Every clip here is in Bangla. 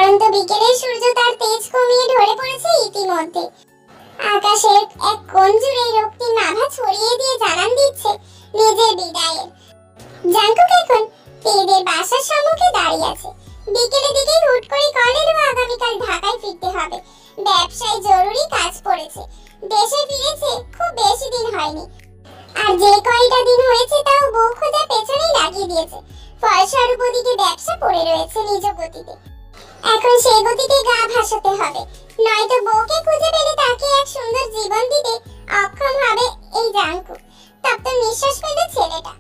পড়ন্ত বিকেলের সূর্য তার তেজ কমিয়ে ঢলে পড়েছে ইতিমধ্যে। আকাশের এক কোণ জুড়ে রক্তিম আভা ছড়িয়ে দিয়ে জানান দিচ্ছে নিজের বিদায়ের। জাঙ্কুক এখন তেদের বাসার সম্মুখে দাঁড়িয়ে আছে। বিকেলের দিকে হুট করে কল এলো আগামীকাল ঢাকায় ফিরতে হবে। ব্যবসায় জরুরি কাজ পড়েছে। দেশে ফিরেছে খুব বেশি দিন হয়নি, আর যে কয়টা দিন হয়েছে তাও বউ খোঁজার পেছনেই লাগিয়ে দিয়েছে। ফলস্বরূপ ওদিকে ব্যবসা পড়ে রয়েছে নিজ গতিতে। এখন সেই গতিতে গা ভাসাতে হবে, নয়তো বউকে খুঁজে পেলে তাকে এক সুন্দর জীবন দিতে অক্ষম হবে এই জাঙ্কু। তপ্ত নিঃশ্বাস ফেলে ছেলেটা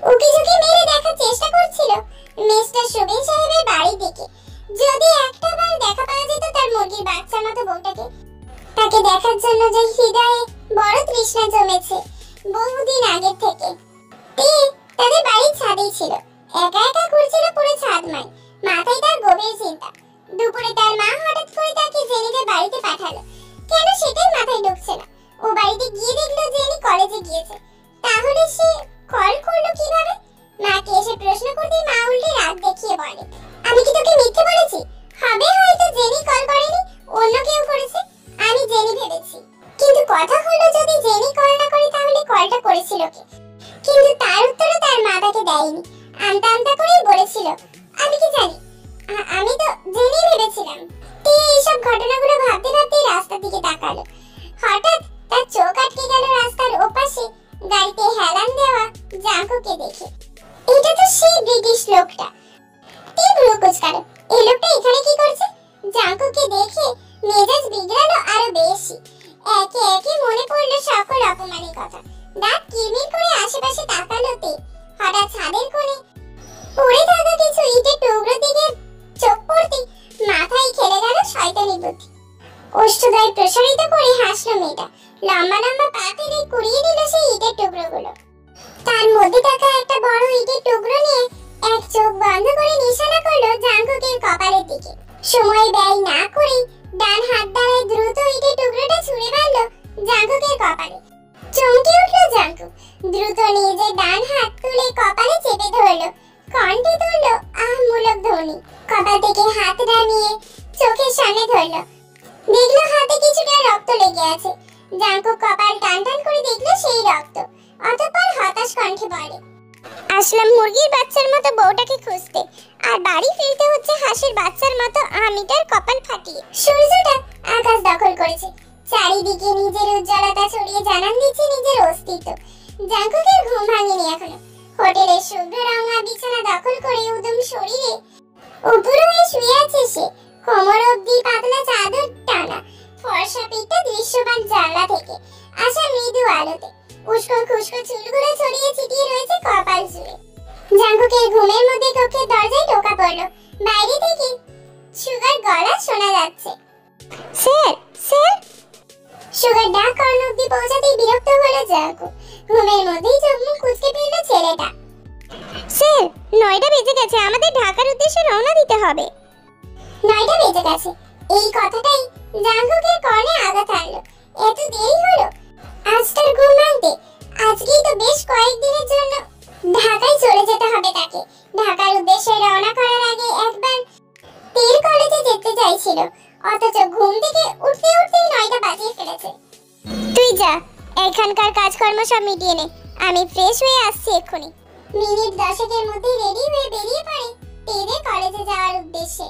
উকিঝুঁকি মেরে দেখার চেষ্টা করছিল মিস্টার সুবিন সাহেবের বাড়ির দিকে। যদি একটা বার দেখা পাওয়া যেত তার মুরগির বাচ্চার মতো বউটাকে, তাকে দেখার জন্য যে হৃদয়ে বড় তৃষ্ণা জমেছে বহুদিন আগের থেকে। তাদের বাড়ির ছাদেই ছিল, একা একা ঘুরছিল পুরো ছাদমাই। মাথায় তার গভীর চিন্তা। দুপুরে তার মা হঠাৎ করে তাকে জেনিদের বাড়িতে পাঠালো। কেন সেটাই মাথায় ঢুকছে না। ও বাড়িতে গিয়ে দেখলো জেনি কলেজে গিয়েছে। তাহলে সে কল করলো কিভাবে? মাকে এসে প্রশ্ন করতে মা উল্টে রাগ দেখিয়ে বলে, আমি কি তোকে মিথ্যে বলেছি? হবে হয়তো জেনি কল করেনি, অন্য কেউ করেছে, আমি জেনি ভেবেছি। কিন্তু কথা হলো যদি জেনি কল না করে তাহলে কলটা করেছিল কে? কিন্তু তার উত্তরও তার মা তাকে দেয়নি। আমতা আমতা করেই বলেছিল, আমি কি জানি, আমি তো জেনি ভেবেছিলাম। এইসব ঘটনাগুলো ভাবতে ভাবতে রাস্তার দিকে তাকালো। হঠাৎ তার চোখ আটকে গেল রাস্তার ওপাশে গাড়িতে হেলান দেওয়া জাঙ্কুকে দেখে। এটা তো সেই ব্রিটিশ লোকটা। তীব্র কুচকালো, এই লোকটা এখানে কি করছে? জাঙ্কুকে দেখে মেজাজ বিগড়ালো আরো বেশি। একে একে মনে পড়লো সকল অপমানের কথা। দাঁত কিরমির করে আশেপাশে তাকালো তে। হঠাৎ ছাদের কোণে পড়ে থাকা কিছু ইটের টুকরো দিকে চোখ পড়তে মাথায় খেলে গেল শয়তানি বুদ্ধি। ওষ্ঠদ্বয় প্রসারিত করে হাসলো মেয়েটা। লম্বা লম্বা পা ফেলে কুড়িয়ে দিল সেই ইটের টুকরোগুলো। তার মধ্যে থাকা একটা বড় ইটের টুকরো নিয়ে এক চোখ বন্ধ করে নিশানা করলো জাঙ্কুকের কপালের দিকে। সময় ব্যয় না করে ডান হাত দ্বারা দ্রুত ইটের টুকরোটা ছুঁড়ে মারলো জাঙ্কুকের কপালে। চমকে উঠলো জাঙ্কুক। দ্রুত নিজের ডান হাত তুলে কপালে চেপে ধরলো। কণ্ঠে তুললো আহমূলক ধ্বনি। কপাল থেকে হাত নামিয়ে চোখের সামনে ধরলো। দেখলো হাতে কিছুটা রক্ত লেগে আছে। জাঙ্কুক কপাল টান টান করে দেখলো সেই রক্ত। অতঃপর হতাশ কণ্ঠে বলে, আসলাম মুরগির বাচ্চার মতো বউটাকে খুঁজতে, আর বাড়ি ফিরতে হচ্ছে হাঁসের বাচ্চার মতো আমিটার কপাল ফাটিয়ে। সূর্যটা আকাশ দখল করেছে। চারিদিকে নিজের উজ্জ্বলতা ছড়িয়ে জানান দিচ্ছে নিজের অস্তিত্ব। জাঙ্কুকের ঘুম ভাঙেনি এখনো। হোটেলের শুভ্র রঙা বিছানা দখল করে উদম শরীরে উপর হয়ে শুয়ে আছে সে। কোমর অবধি পাতলা চাদর টানা, ফর্সা পিঠটা দৃশ্যমান জানলা থেকে আসা মৃদু আলোতে। উস্কো খুস্কো চুলগুলো ছড়িয়ে ছিটিয়ে রয়েছে কপাল জুড়ে। জাঙ্কুকের ঘুমের মধ্যে কক্ষের দরজায় টোকা পড়লো। বাইরে থেকে সুগার গলা শোনা যাচ্ছে, স্যার স্যার। সুগার ডাক কর্ণ অব্দি পৌঁছাতেই বিরক্ত হলো জাঙ্কুক। ঘুমের মধ্যেই চোখ মুখ কুঁচকে ফেললো ছেলেটা। স্যার, 9টা বেজে গেছে, আমাদের ঢাকার উদ্দেশ্যে রওনা দিতে হবে। 9টা বেজে গেছে, এই কথাটাই জাঙ্কুকের কর্ণে আঘাত আনলো। এত দেরি হলো আজ তার ঘুম ভাঙতে? আজকেই তো বেশ কয়েকদিনের জন্য ঢাকায় চলে যেতে হবে তাকে। ঢাকার উদ্দেশ্যে রওনা করার আগে একবার তেল কলেজে যেতে চাইছিল, অথচ ঘুম থেকে উঠতে উঠতে 9টা বাজিয়ে ফেলেছে। তুই যা, এখানকার কাজকর্ম সব মিটিয়ে নে, আমি ফ্রেশ হয়ে আসছি এক্ষুনি। মিনিট 10-এর মধ্যে রেডি হয়ে বেরিয়ে পড়ে তেদের কলেজে যাওয়ার উদ্দেশ্যে।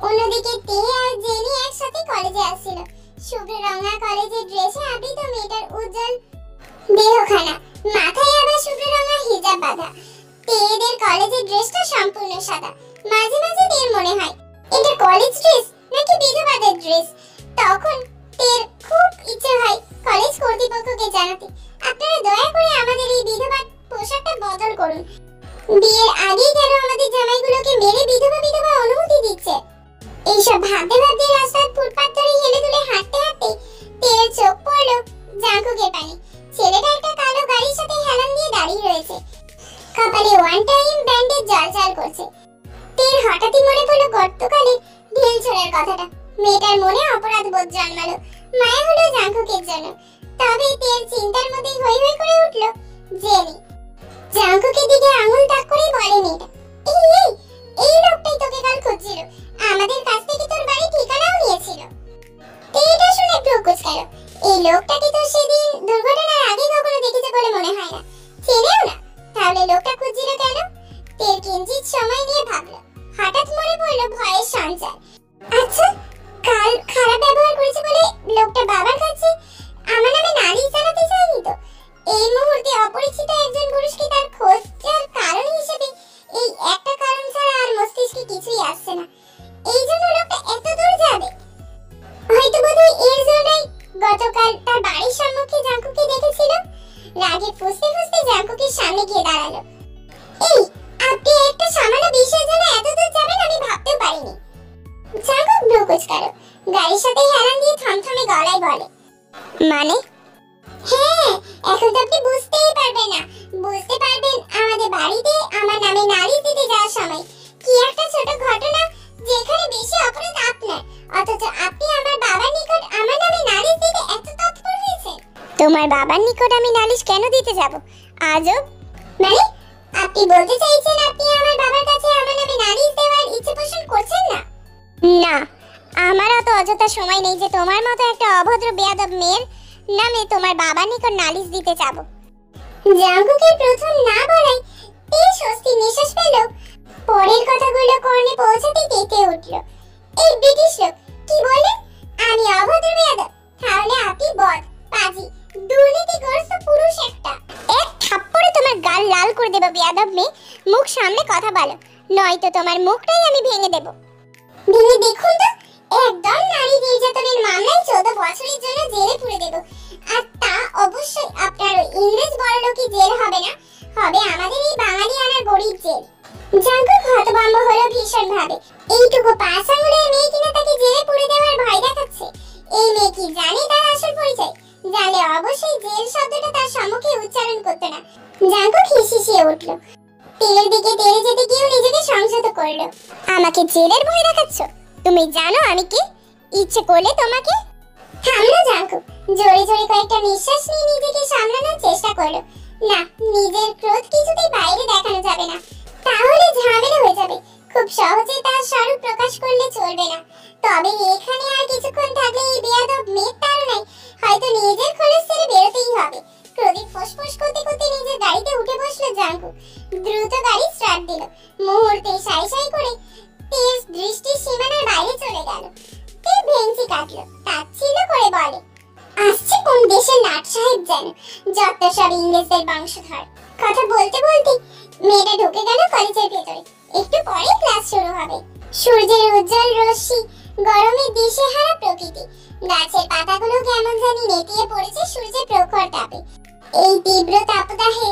অন্যদিকে তে আর জেনি একসাথে কলেজে আসছিল। শুভ্র রঙা কলেজের ড্রেসে আবৃত মেয়েটার উজ্জ্বল দেহখানা, মাথায় আবার শুভ্র রঙা হিজাব বাঁধা। তেদের কলেজের ড্রেসটা সম্পূর্ণ সাদা। মাঝে মাঝে তের মনে হয় এটা কলেজ ড্রেস নাকি বিধবাদের ড্রেস। তখন তের খুব ইচ্ছে হয় কলেজ কর্তৃপক্ষকে জানাতে, আপনারা দয়া করে আমাদের এই বিধবা পোশাকটা বদল করুন। বিয়ের আগেই কেন আমাদের জামাইগুলোকে মেরে বিধবা বিধবা অনুমতি দিচ্ছে? এইসব ভাবতে ভাবতে রাস্তার ফুটপাত ধরে হেলে দুলে হাঁটতে হাঁটতে তের চোখ পড়লো জাঙ্কুকের পানে। ছেলেটা একটা কালো গাড়ির সাথে হেলান দিয়ে দাঁড়িয়ে রয়েছে। কপালে ওয়ান টাইম ব্যান্ডেজ জ্বলজ্বল করছে। তের হঠাৎই মনে পড়লো গতকালে ঢিল ছোড়ার কথাটা। মেয়েটার মনে অপরাধ বোধ জন্মালো। মায়া হলো জাঙ্কুকের জন্য। তবে তের চিন্তার মধ্যে হই হই করে উঠলো জেনি। জাঙ্কুকের দিকে আঙুল তাক করে বলে মেয়েটা, এই লোকটাই তোকে কাল খুঁজছিল। আমাদের হলো ভয়ের সঞ্চার। আচ্ছা, কাল খারাপ ব্যবহার করেছে বলে লোকটা বাবার কাছে আমার নামে নালিশ জানাতে চায়নি তো? এই মুহূর্তে অপরিচিত একজন পুরুষকে তার খোঁজার কারণ হিসেবে এই একটা কারণ ছাড়া আর মস্তিষ্কে কিছুই আসছে না। এই জন্য লোকটা এত দূর যাবে। হয়তো বোধহয় এর জন্যই গতকাল তার বাড়ির সম্মুখে জাঙ্কুকে দেখেছিল। রাগে ফুঁসতে ফুঁসতে জাঙ্কুকের সামনে গিয়ে দাঁড়ালো। এই, আপনি একটা সামান্য বিষয়ের জন্য এত দূর যাবেন আমি ভাবতেও পারিনি। জাঙ্কুক ভ্রু কুঁচকালো, গাড়ির সাথে হেলান দিয়ে থমথমে গলায় বলে, মানে? হ্যাঁ, এখন তো আপনি বুঝতেই পারবেন না। বুঝতে পারবেন আমাদের বাড়িতে আমার নামে নালিশ দিতে যাওয়ার সময় কি একটা ছোট ঘটনা যেখানে বেশি অপরাধ আপনার, অথচ আপনি আমার বাবার নিকট আমার নামে নালিশ দিতে এত তৎপর হয়েছেন। তোমার বাবার নিকট আমি নালিশ কেন দিতে যাব? আজব। মানে আপনি বলতে চাইছেন আপনি আমার বাবার কাছে আমার নামে নালিশ দেওয়ার ইচ্ছে পোষণ করছেন না? না, আমার অত অযথা সময় নেই যে তোমার মতো একটা অভদ্র বেয়াদব মেয়ের নামে তোমার বাবার নিকট নালিশ দিতে যাব। জাঙ্কুকের প্রথম না বলাই এই স্বস্তি নিঃশ্বাস পেল। পরের কথাগুলো কর্ণে পৌঁছাতে কেঁপে উঠল। এই ব্রিটিশ লোক কি বললেন? আমি অভদ্র বেয়াদব? তাহলে আপনি বদ, পাজি, দুর্নীতিগ্রস্ত পুরুষ একটা। এক থাপ্পড়ে তোমার গাল লাল করে দেব বেয়াদব মেয়ে। মুখ সামনে কথা বলো, নয়তো তোমার মুখটাই আমি ভেঙে দেব। ভেঙে দেখুন তো, একদম নারী নির্যাতনের মামলায় 14 বছরের জন্য জেলে পুরে দেব। আর তা অবশ্যই আপনার ইংরেজ বড়লোকি জেল হবে না, হবে আমাদের এই বাঙালি আনার গরিব জেল। জাঙ্কুক হতভম্ব হলো ভীষণ ভাবে। এইটুকু 5 আঙুলের মেয়ে কিনা তাকে জেলে পুরে দেওয়ার ভয় দেখাচ্ছে। এই মেয়ে কি জানে তার আসল পরিচয়? জানলে অবশ্যই জেল শব্দটা তার সম্মুখে উচ্চারণ করতে না। জাঙ্কুক হিসিয়ে উঠল। তেলের দিকে তেলে যেতে গিয়েও নিজেকে সংযত করলো। আমাকে জেলের ভয় দেখাচ্ছ? তুমি জানো আমি কি? ইচ্ছে করলে তোমাকে। থামলো জাঙ্কুক, জোরে জোরে কয়েকটা নিঃশ্বাস নিয়ে নিজেকে সামলানোর চেষ্টা করলো। না, নিজের ক্রোধ কিছুতেই বাইরে দেখানো যাবে না, তাহলে ঝামেলা হয়ে যাবে। খুব সহজে তার স্বরূপ প্রকাশ করলে চলবে না। তবে এখানে আর কিছুক্ষণ থাকলে এই বেয়াদব মেয়ের তাড়নায় হয়তো নিজের খোলস ছেড়ে বেরোতেই হবে। ক্রোধে ফোঁস করতে করতে নিজের গাড়িতে উঠে বসলো জাঙ্কুক। দ্রুত গাড়ি স্টার্ট দিল। মুহূর্তে সাই সাই করে তেজ দৃষ্টির সীমানার বাইরে চলে গেল। তেল ভেঙচি কাটলো, তাচ্ছিল্য করে বলে, আসছে কোন দেশের নাট সাহেব যেন, যত সব ইংরেজদের বংশধর। কথা বলতে বলতে মেয়েটা ঢুকে গেল কলেজের ভেতরে। একটু পরে ক্লাস শুরু হবে। সূর্যের উজ্জ্বল রশ্মি, গরমের দিশেহারা প্রকৃতি, গাছের পাতাগুলো কেমন জানি নেতিয়ে পড়েছে সূর্যের প্রখর তাপে। এই তীব্র তাপদাহে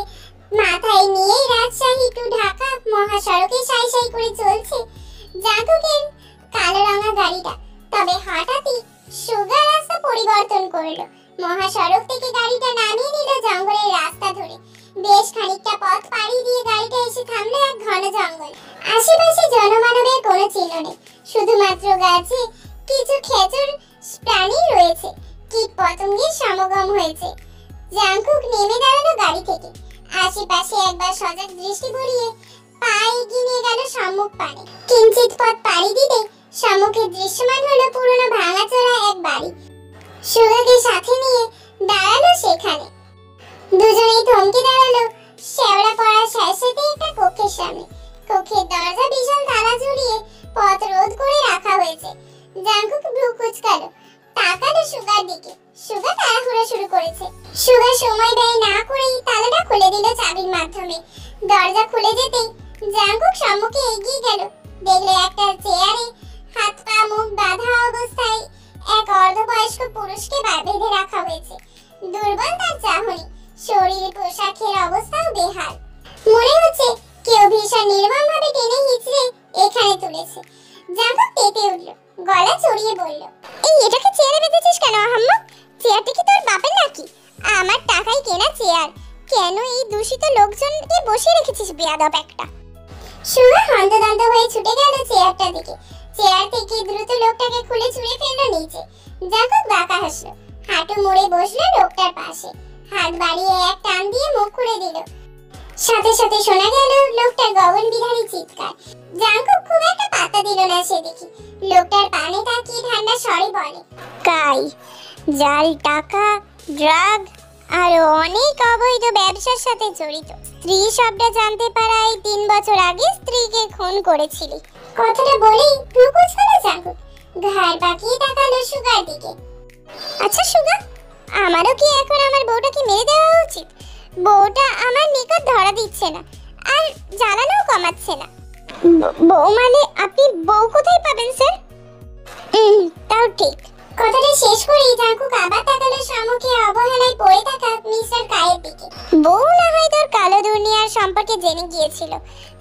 মাথায় নিয়ে রাজশাহী টু ঢাকা মহাসড়কে সাই সাই করে চলছে জাঙ্কুকের কালো রঙা গাড়িটা। তবে হঠাৎই সুগা রাস্তা পরিবর্তন করলো। মহাসড়ক থেকে গাড়িটা নামিয়ে নিল জঙ্গলের রাস্তা ধরে। বেশ খানিকটা পথ পাড়ি দিয়ে গাড়িটা এসে থামলো এক ঘন জঙ্গল। আশেপাশে জনমানবের কোনো চিহ্ন নেই, শুধুমাত্র গাছে কিছু খেজুর প্রাণী রয়েছে। কীট পতঙ্গের সমাগম হয়েছে। জাঙ্কুক নেমে দাঁড়ালো গাড়ি থেকে। আশেপাশে একবার সজাগ দৃষ্টি বুলিয়ে পা এগিয়ে নিয়ে গেল সম্মুখ পানে। কিঞ্চিত পথ পাড়ি দিতে সম্মুখে দৃশ্যমান হলো পুরনো ভাঙাচোরা এক বাড়ি। সুগাকে সাথে নিয়ে দাঁড়ালো সেখানে। দুজনেই থমকে দাঁড়ালো শেওড়া পড়া স্যাঁতস্যাঁতে একটা কক্ষের সামনে। কক্ষের দরজা বিশাল তালা ঝুলিয়ে পথ রোধ করে রাখা হয়েছে। জাঙ্কুক ভ্রু কুঁচকালো, তাকালো সুগার দিকে। সুগা তাড়াহুড়ো শুরু করেছে। সুগা সময় ব্যয় না করেই তালাটা খুলে দিল চাবির মাধ্যমে। দরজা খুলে যেতেই জাঙ্কুক সম্মুখে এগিয়ে গেল। দেখলো একটা চেয়ারে হাত পা মুখ বাঁধা অবস্থায় এক অর্ধবয়স্ক পুরুষকে বেঁধে রাখা হয়েছে। দুর্বল তার চাহনি, শরীর পোশাকের অবস্থাও বেহাল। মনে হচ্ছে কেউ ভীষণ নির্মমভাবে টেনে হিঁচড়ে এখানে তুলেছে। জাঙ্কুক কেঁপে উঠল, গলা চড়িয়ে বলল, এই এটাকে চেয়ারে বেঁধেছিস কেন আহাম্মক? চেয়ারটা কি তোর বাপের নাকি? আমার টাকায় কেনা চেয়ার, কেন এই দূষিত লোকজনকে বসিয়ে রেখেছিস বেয়াদব একটা? সুগা হন্তদন্ত হয়ে ছুটে গেল চেয়ারটার দিকে। চেয়ার থেকে দ্রুত লোকটাকে খুলে ছুঁড়ে ফেললো নিচে। জাঙ্কুক বাঁকা হাসলো, হাঁটু মুড়ে বসলো লোকটার পাশে। হাত বাড়িয়ে এক টান দিয়ে মুখ খুলে দিল। সাথে সাথে শোনা গেল লোকটার গগনবিদারী চিৎকার। জাঙ্কুক খুব একটা পাত্তা দিল না সেদিকে। লোকটার পানে তাকিয়ে ঠান্ডা স্বরে বলে, কাই জাল টাকা, ড্রাগ আর অনেক অবৈধ ব্যবসার সাথে জড়িত। স্ত্রী সবটা জানতে পারায় 3 বছর আগে স্ত্রীকে খুন করেছিলি। কথাটা বলেই ভ্রু কুঁচকালো জাঙ্কুক। ঘাড় বাঁকিয়ে তাকালো সুগার দিকে। আচ্ছা সুগা, আমারও কি এখন আমার বউটাকে মেরে দেওয়া উচিত? বউটা আমার নিকট ধরা দিচ্ছে না, আর জ্বালানোও কমাচ্ছে না। বউ মানে আপনি বউ কোথায় পাবেন স্যার? তাও ঠিক। কথাটা শেষ করেই জাঙ্কুক আবার তাকালো সম্মুখে অবহেলায় পড়ে থাকা মিস্টার কায়ের দিকে। বউ না হয় তোর কালো দুনিয়ার সম্পর্কে জেনে গিয়েছিল,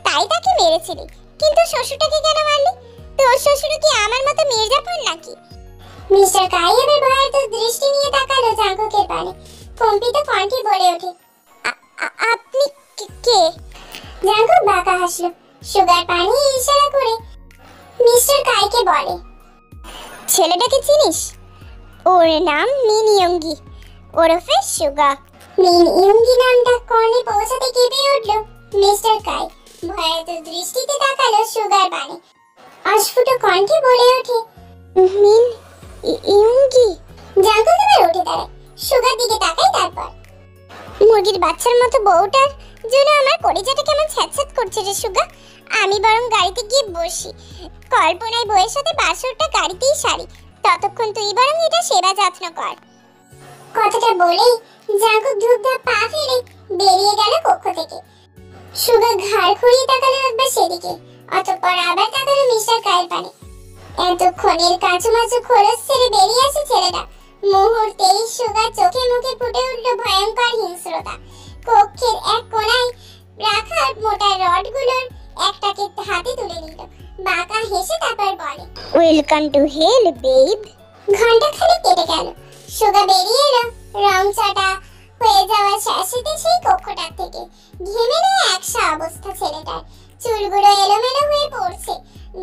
তাই তাকে মেরেছিলি, কিন্তু শ্বশুরটাকে কেন মারলি? তোর শ্বশুর কি আমার মতো মির্জাপুর নাকি? মিস্টার কাই এবার ভয়ার্ত দৃষ্টি নিয়ে তাকালো জাঙ্কুকের পানে। কম্পিত কণ্ঠে বলে ওঠে, আপনি কে? জাঙ্কুক বাঁকা হাসলো। সুগার পানি ইশারা করে মিস্টার কাইকে বলে, ছেলেটাকে চিনিস? ওর নাম মিন ইয়ঙ্গি, ওরফে সুগা। মিন ইয়ঙ্গি নামটা কর্ণে পৌঁছাতে কেঁপে উঠল মিস্টার কাই। ভয়ার্ত দৃষ্টিতে তাকালো সুগার পানে। অস্ফুট কণ্ঠে বলে ওঠে, মিন ইয়ঙ্গি। জাঙ্কুক এবার উঠে দাঁড়ায়, সুগার দিকে তাকায়। তারপর, মুরগির বাচ্চার মতো বউটার জন্য আমার কলিজাটা কেমন ছ্যাঁচড়্যাঁচ করছে রে সুগা। আমি বরং গাড়িতে গিয়ে বসি, কল্পনায় বউয়ের সাথে বাসরটা গাড়িতেই সারি। ততক্ষণ তুই বরং এটা সেবা যত্ন কর। কথাটা বলেই জাঙ্কুক ধূপধাপ পা ফেলে বেরিয়ে গেল কক্ষ থেকে। সুগা ঘাড় ঘুরিয়ে তাকালো একবার সেদিকে, অতঃপর আবার তাকালো মিস্টার কায়ের পানে। এতক্ষণের কাঁচুমাচু খোলস ছেড়ে বেরিয়ে আসে ছেলেটা। মুহূর্তেই সুগার চোখে মুখে ফুটে উঠল ভয়ঙ্কর হিংস্রতা। কক্ষের এক কোণায় রাখা মোটা রডগুলোর একটাকে হাতে তুলে নিল। বাঁকা হেসে তারপর বলে, ওয়েলকাম টু হেল বেব। ঘন্টা খানেক কেটে গেল। সুগা বেরিয়ে এলো রংচটা হয়ে যাওয়া শ্যাসিতে সেই কক্ষটার থেকে। ঘেমে নেয় একসা অবস্থা ছেলেটার। চুলগুলো এলোমেলো হয়ে পড়ছে।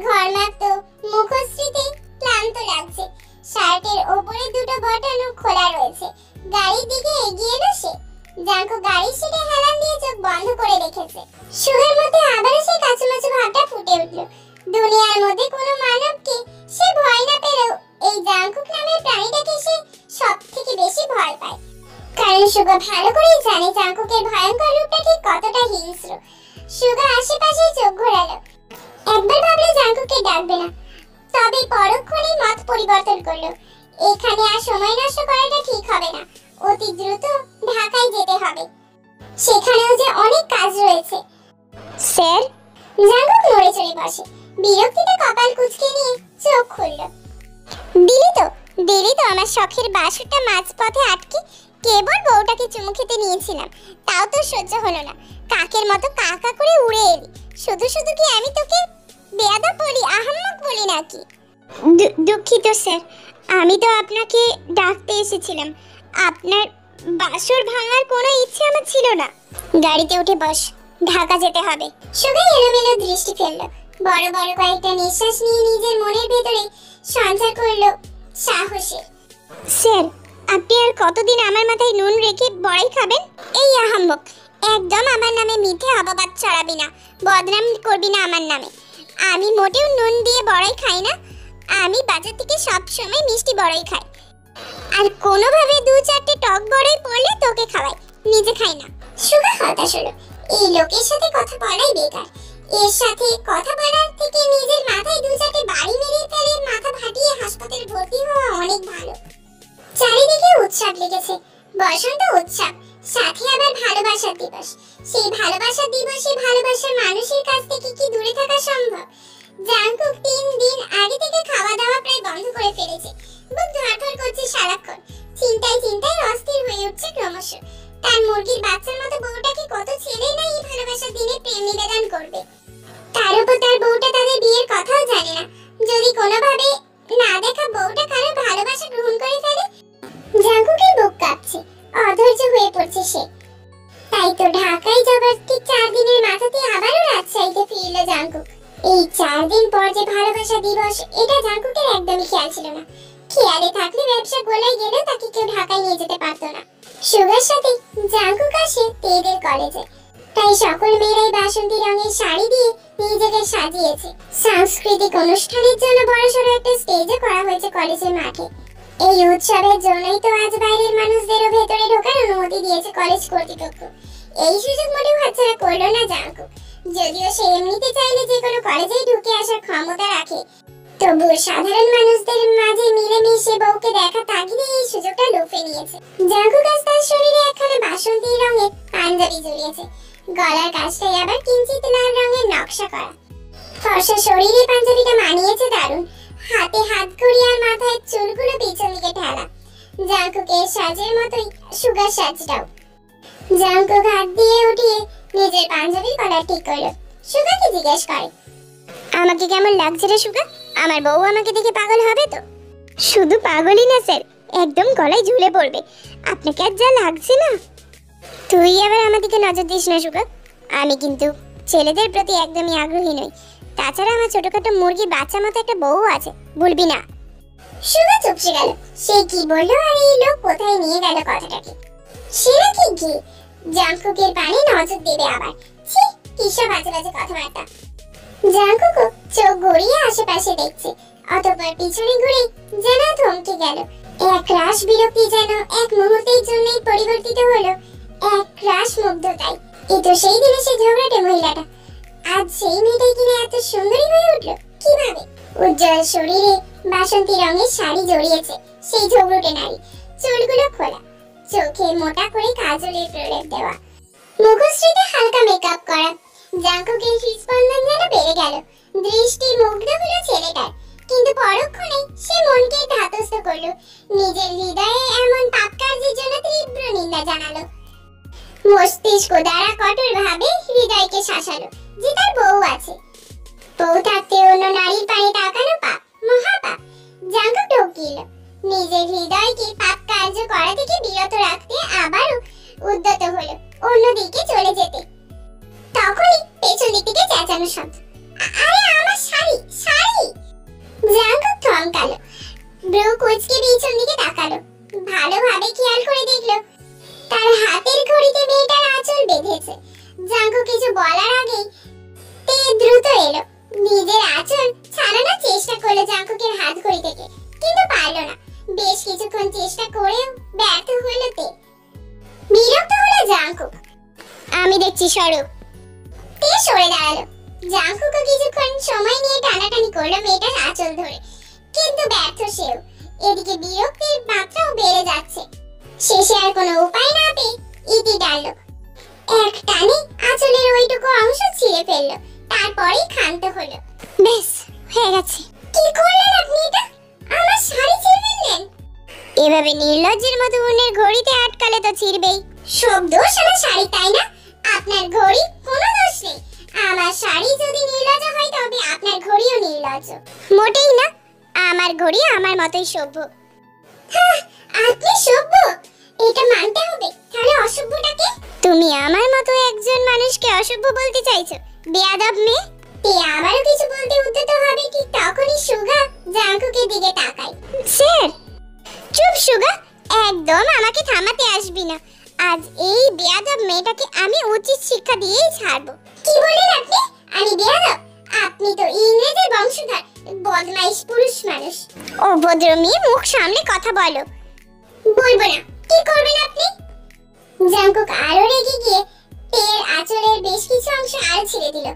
ঘরমাক্ত মুখশ্রীতে ক্লান্ত লাগছে। শার্টের ওপরে দুটো বটনও খোলা রয়েছে। গাড়ির দিকে এগিয়ে এলো সে। জাঙ্কুক গাড়ির সিটে হেলান দিয়ে চোখ বন্ধ করে রেখেছে। সুগার মধ্যে আবারও সেই কাছুমাছু ভাবটা ফুটে উঠল। দুনিয়ার মধ্যে কোনো মানবকে সে ভয় না পেলেও এই জাঙ্কুক নামের প্রাণীটাকে সে সব থেকে বেশি ভয় পায়। কারণ সুগা ভালো করেই জানে জাঙ্কুকের ভয়ঙ্কর রূপটা ঠিক কতটা হিংস্র। সুগা আশেপাশে চোখ ঘোরালো। একবার ভাবলো জাঙ্কুককে ডাকবে না, তবে পরক্ষণে মত পরিবর্তন করলো। এখানে আর সময় নষ্ট করাটা ঠিক হবে না। অতি দ্রুত ঢাকায় যেতে হবে, সেখানেও যে অনেক কাজ রয়েছে। স্যার? জাঙ্কুক নড়ে চড়ে বসে। বিরক্তিতে কপাল কুঁচকে নিয়ে চোখ খুলল। দিলি তো আমার শখের বাসুটা মাঝপথে আটকে। কেবল বউটাকে চুমু খেতে নিয়েছিলাম, তাও তো সহ্য হলো না। কাকের মতো কাকা করে উড়ে এলি। শুধু শুধু কি আমি তোকে বেয়াদব বলি, আহাম্মক বলি নাকি? দুঃখিত স্যার, আমি তো আপনাকে ডাকতে এসেছিলাম। আপনার বাসর ভাঙার কোনো ইচ্ছে আমার ছিল না। গাড়িতে উঠে বস, ঢাকা যেতে হবে। সুগা এলোমেলো দৃষ্টি ফেলল। বড় বড় কয়েকটা নিঃশ্বাস নিয়ে নিজের মনের ভেতরে সঞ্চার করলো সাহসের। স্যার, আপনি আর কতদিন আমার মাথায় নুন রেখে বড়াই খাবেন? এই আহাম্মক, একদম আমার নামে মিথ্যে অপবাদ ছড়াবি না, বদনাম করবি না আমার নামে। আমি মোটেও নুন দিয়ে বড়াই খাই না। আমি বাজার থেকে সব সময় মিষ্টি বড়াই খাই, আর কোনোভাবে দু চারটে টক বড়াই পড়লে তোকে খাওয়াই, নিজে খাই না। সুগা হতাশ হলো। এই লোকের সাথে কথা বলাই বেকার। এর সাথে কথা বলার থেকে নিজের মাথায় দু চারটে বাড়ি মেরে ফেলে মাথা ফাটিয়ে হাসপাতালে ভর্তি হওয়া অনেক ভালো। চারিদিকে উৎসব লেগেছে, বসন্ত উৎসব, সাথে আবার ভালোবাসার দিবস। সেই ভালোবাসার দিবসে ভালোবাসার মানুষের কাছ থেকে কি দূরে থাকা সম্ভব? জাঙ্কুক 3 দিন আগে থেকে খাওয়া দাওয়া প্রায় বন্ধ করে ফেলেছে। বুক ধড়ফড় করছে সারাক্ষণ। চিন্তায় অস্থির হয়ে উঠছে ক্রমশ। তার মুরগির বাচ্চার মতো বউটাকে কত ছেলে না এই ভালোবাসার দিনে প্রেম নিবেদন করবে। তার উপর তার বউটা তাদের বিয়ের কথাও জানে না। যদি কোনোভাবে না দেখা বউটা কারো ভালোবাসা গ্রহণ করে ফেলে? জাঙ্কুকের বুক কাঁপছে, অধৈর্য হয়ে পড়ছে সে। তাই তো ঢাকায় যাবার ঠিক 4 দিনের মাথাতে আবারও রাজশাহীতে ফিরল জাঙ্কুক। এই 4 দিন পর যে ভালোবাসা দিবস, এটা জাঙ্কুকের একদমই খেয়াল ছিল না। খেয়ালে থাকলে ব্যবসা গোলায় গেলেও তাকে কেউ ঢাকায় নিয়ে যেতে পারতো না। সুগার সাথে জাঙ্কুক আসে তেদের কলেজে। তাই সকল মেয়েরাই বাসন্তী রঙের শাড়ি দিয়ে নিজেকে সাজিয়েছে। সাংস্কৃতিক অনুষ্ঠানের জন্য বড়সড় একটা স্টেজে করা হয়েছে কলেজের মাঠে। এই উৎসবের জন্যই তো আজ বাইরের মানুষদেরও ভেতরে ঢোকার অনুমতি দিয়েছে কলেজ কর্তৃপক্ষ। এই সুযোগ মোটেও হাতছাড়া করলো না জাঙ্কুক। যদিও সে এমনিতে চাইলে যে কোনো কলেজেই ঢুকে আসার ক্ষমতা রাখে, তবু সাধারণ মানুষদের মাঝে মিলেমিশে বউকে দেখা তাগিদে এই সুযোগটা লুফে নিয়েছে। জাঙ্কুক আজ তার শরীরে একখানা বাসন্তী রঙের পাঞ্জাবি জড়িয়েছে, গলার কাছটায় আবার কিঞ্চিত লাল রঙের নকশা করা। ফর্সা শরীরে পাঞ্জাবিটা মানিয়েছে দারুণ, হাতে হাত ঘড়ি আর মাথায় চুলগুলো পিছন দিকে ঠেলা। জাঙ্কুকের সাজের মতোই সুগার সাজটাও। জাঙ্কুক হাত দিয়ে উঠিয়ে নিজের পাঞ্জাবির কলার ঠিক করলো। সুগাকে জিজ্ঞেস করে, আমাকে কেমন লাগছে রে সুগা? আমার বউ আমাকে দেখে পাগল হবে তো? শুধু পাগলই না স্যার, একদম গলায় ঝুলে পড়বে। আপনাকে আর যা লাগছে না। তুই আবার আমাদেরকে নজর দিস না সুগা, আমি কিন্তু ছেলেদের প্রতি একদমই আগ্রহী নই। তাছাড়া আমার ছোটখাটো মুরগির বাচ্চা মতো একটা বউ আছে, ভুলবি না। সুগা চুপসে গেল। সে কি বললো আর এই লোক কোথায় নিয়ে গেল কথাটাকে? সে নাকি গিয়ে জাঙ্কুকের পানে নজর দেবে আবার? ছি, কিসব বাজে বাজে কথাবার্তা। জাঙ্কুক চোখ ঘুরিয়ে আশেপাশে দেখছে, অতঃপর পিছনে ঘুরে যেন থমকে গেল। এক রাশ বিরক্তি যেন এক মুহূর্তের জন্যই পরিবর্তিত হলো এক রাশ মুগ্ধতায়। এই তো সেই দিনে সে ঝগড়াটে মহিলাটা, আজ সেই মেয়েটাই কিনা এত সুন্দরী হয়ে উঠলো কিভাবে? উজ্জ্বল শরীরে বাসন্তী রঙের শাড়ি জড়িয়েছে সেই ঝগড়ুটে নারী, চুলগুলো খোলা, চোখে মোটা করে কাজলের প্রলেপ দেওয়া, মুখশ্রীতে হালকা মেকআপ করা। জাঙ্কুকের হৃদস্পন্দন যেন বেড়ে গেল, দৃষ্টি মুগ্ধ হলো ছেলেটার। কিন্তু পরক্ষণে সে মনকে ধাতস্থ করলো, নিজের হৃদয়ে এমন পাপ কার্যের জন্য তীব্র নিন্দা জানালো। মস্তিষ্ক দ্বারা কঠোর ভাবে হৃদয়কে শাসালো যে তার বউ আছে। বউ থাকতে অন্য নারীর পানে তাকানো পাপ, মহাপাপ। জাঙ্কুক ঢোকিল নিজের হৃদয়কে পাপ কার্য করা থেকে বিরত রাখতে আবারও উদ্যত হলো অন্যদিকে চলে যেতে। তখনই পেছন দিক থেকে চেঁচানো শব্দ, আরে আমার শাড়ি, শাড়ি! জাঙ্কুক থমকালো, ব্রু কুঁচকে পিছন দিকে তাকালো, ভালোভাবে খেয়াল করে দেখলো তার হাতের ঘড়িতে মেয়েটার আঁচল বেঁধেছে। জাঙ্কুক কিছু বলার আগেই তে দ্রুত এলো, নিজের আঁচল ছাড়ানোর চেষ্টা করলো জাঙ্কুকের হাত ঘড়ি থেকে, কিন্তু পারলো না। বেশ কিছুক্ষণ চেষ্টা করেও ব্যর্থ হলো তে। বিরক্ত হলো জাঙ্কুক, আমি দেখছি সরো। তে সরে দাঁড়ালো। জাঙ্কুকও কিছুক্ষণ সময় নিয়ে টানাটানি করলো মেয়েটার আঁচল ধরে, কিন্তু ব্যর্থ সেও। এদিকে বিরক্তির মাত্রাও বেড়ে যাচ্ছে। শেষে আর কোনো উপায় না পেয়ে ইতি টানলো, এক টানে আঁচলের ওইটুকু অংশ ছিঁড়ে ফেললো, তারপরেই ক্ষান্ত হলো। বেশ, হয়ে গেছে। কি করলেন আপনি এটা? আমার শাড়ি ছিঁড়ে ফেললেন? এভাবে নির্লজ্জের মতো অন্যের ঘড়িতে আটকালে তো ছিঁড়বেই। সব দোষ আমার শাড়ি, তাই না? আপনার ঘড়ি কোনো দোষ নেই। আমার শাড়ি যদি নির্লজ্জ হয় তবে আপনার ঘড়িও নির্লজ্জ। মোটেই না, আমার ঘড়ি আমার মতোই সভ্য। আপনি সভ্য? এটা মানতে হবে। তাহলে অসভ্যটাকে? তুমি আমার মতো একজন মানুষকে অসভ্য বলতে চাইছো, বেয়াদব মেয়ে? তে আবারও কিছু বলতে উদ্যত হবে ঠিক তখনই সুগা জাঙ্কুকের দিকে তাকায়। স্যার! চুপ সুগা, একদম আমাকে থামাতে আসবি না। আজ এই বেয়াদব মেয়েটাকে আমি উচিত শিক্ষা দিয়েই ছাড়বো। কি বললেন আপনি? আমি বেয়াদব? আপনি তো ইংরেজের বংশধর, বদমাইশ পুরুষ মানুষ। অভদ্র মেয়ে, মুখ সামলে কথা বলো। বলবো না। কি করবেন আপনি? জাঙ্কুক আরো রেগে গিয়ে তের আঁচলের বেশ কিছু অংশ আরো ছিঁড়ে দিল।